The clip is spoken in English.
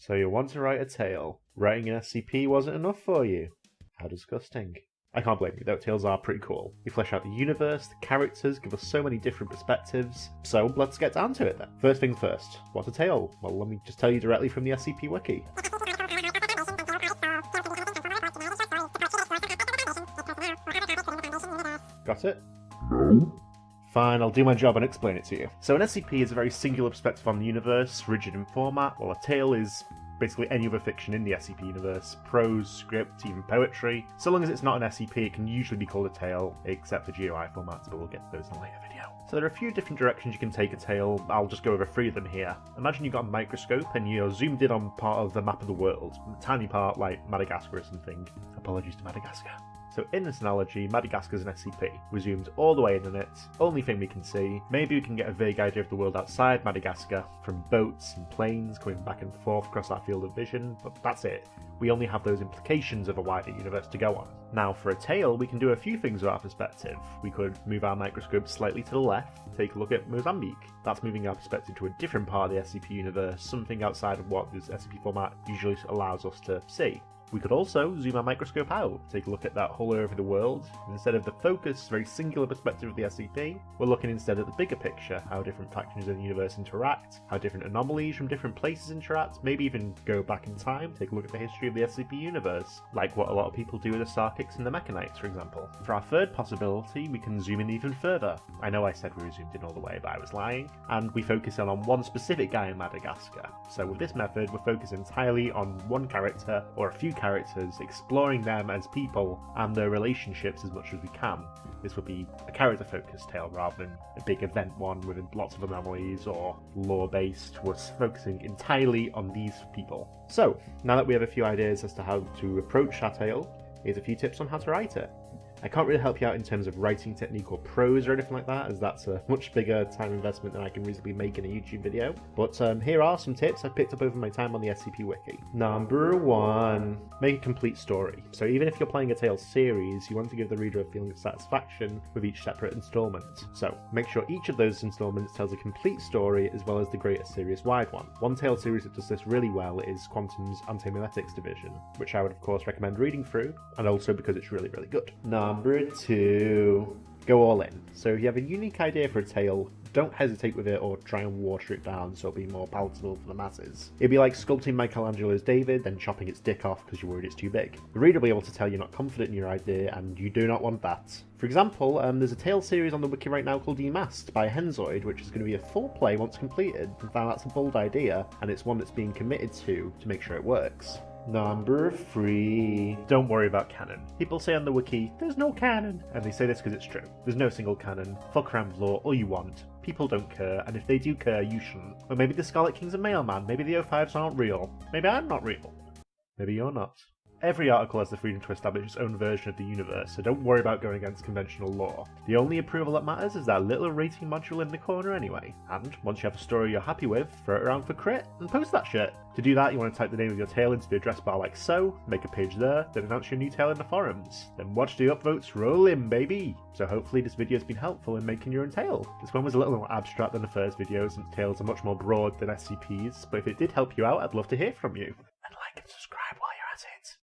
So you want to write a tale. Writing an SCP wasn't enough for you. How disgusting. I can't blame you, though. Tales are pretty cool. You flesh out the universe, the characters, give us so many different perspectives. So let's get down to it then. First things first, what's a tale? Well, let me just tell you directly from the SCP Wiki. Got it? No. Fine, I'll do my job and explain it to you. So an SCP is a very singular perspective on the universe, rigid in format, while a tale is basically any other fiction in the SCP universe, prose, script, even poetry. So long as it's not an SCP, it can usually be called a tale, except for GUI formats, but we'll get to those in a later video. So there are a few different directions you can take a tale. I'll just go over 3 of them here. Imagine you've got a microscope and you're zoomed in on part of the map of the world, a tiny part like Madagascar or something. Apologies to Madagascar. So in this analogy, Madagascar's an SCP. We're zoomed all the way in on it, only thing we can see. Maybe we can get a vague idea of the world outside Madagascar, from boats and planes coming back and forth across our field of vision, but that's it. We only have those implications of a wider universe to go on. Now for a tale, we can do a few things with our perspective. We could move our microscope slightly to the left, take a look at Mozambique. That's moving our perspective to a different part of the SCP universe, something outside of what this SCP format usually allows us to see. We could also zoom our microscope out, take a look at that whole area of the world. Instead of the focused, very singular perspective of the SCP, we're looking instead at the bigger picture, how different factions in the universe interact, how different anomalies from different places interact, maybe even go back in time, take a look at the history of the SCP universe, like what a lot of people do with the Sarkics and the Mechanites, for example. For our third possibility, we can zoom in even further. I know I said we were zoomed in all the way, but I was lying, and we focus in on one specific guy in Madagascar. So with this method, we're focused entirely on one character, or a few characters, exploring them as people and their relationships as much as we can. This would be a character-focused tale rather than a big event one with lots of anomalies or lore-based. We're focusing entirely on these people. So, now that we have a few ideas as to how to approach our tale, here's a few tips on how to write it. I can't really help you out in terms of writing technique or prose or anything like that, as that's a much bigger time investment than I can reasonably make in a YouTube video. But here are some tips I picked up over my time on the SCP Wiki. Number 1, make a complete story. So even if you're playing a tale series, you want to give the reader a feeling of satisfaction with each separate installment. So make sure each of those installments tells a complete story as well as the greater series-wide one. One tale series that does this really well is Quantum's Antimimetics division, which I would of course recommend reading through, and also because it's really, really good. Number 2, go all in. So if you have a unique idea for a tale, don't hesitate with it or try and water it down so it'll be more palatable for the masses. It'd be like sculpting Michelangelo's David, then chopping its dick off because you're worried it's too big. The reader will be able to tell you're not confident in your idea, and you do not want that. For example, there's a tale series on the wiki right now called Demasked by Henzoid, which is going to be a full play once completed. In fact, that's a bold idea, and it's one that's being committed to make sure it works. Number 3, don't worry about canon. People say on the wiki, there's no canon, and they say this because it's true. There's no single canon. Fuck around with lore all you want. People don't care, and if they do care, you shouldn't. Or maybe the Scarlet King's a mailman, maybe the O5s aren't real. Maybe I'm not real. Maybe you're not. Every article has the freedom to establish its own version of the universe, so don't worry about going against conventional lore. The only approval that matters is that little rating module in the corner anyway. And once you have a story you're happy with, throw it around for crit and post that shit. To do that, you want to type the name of your tale into the address bar like so, make a page there, then announce your new tale in the forums. Then watch the upvotes roll in, baby! So hopefully this video has been helpful in making your own tale. This one was a little more abstract than the first video since tales are much more broad than SCPs, but if it did help you out, I'd love to hear from you. And like and subscribe.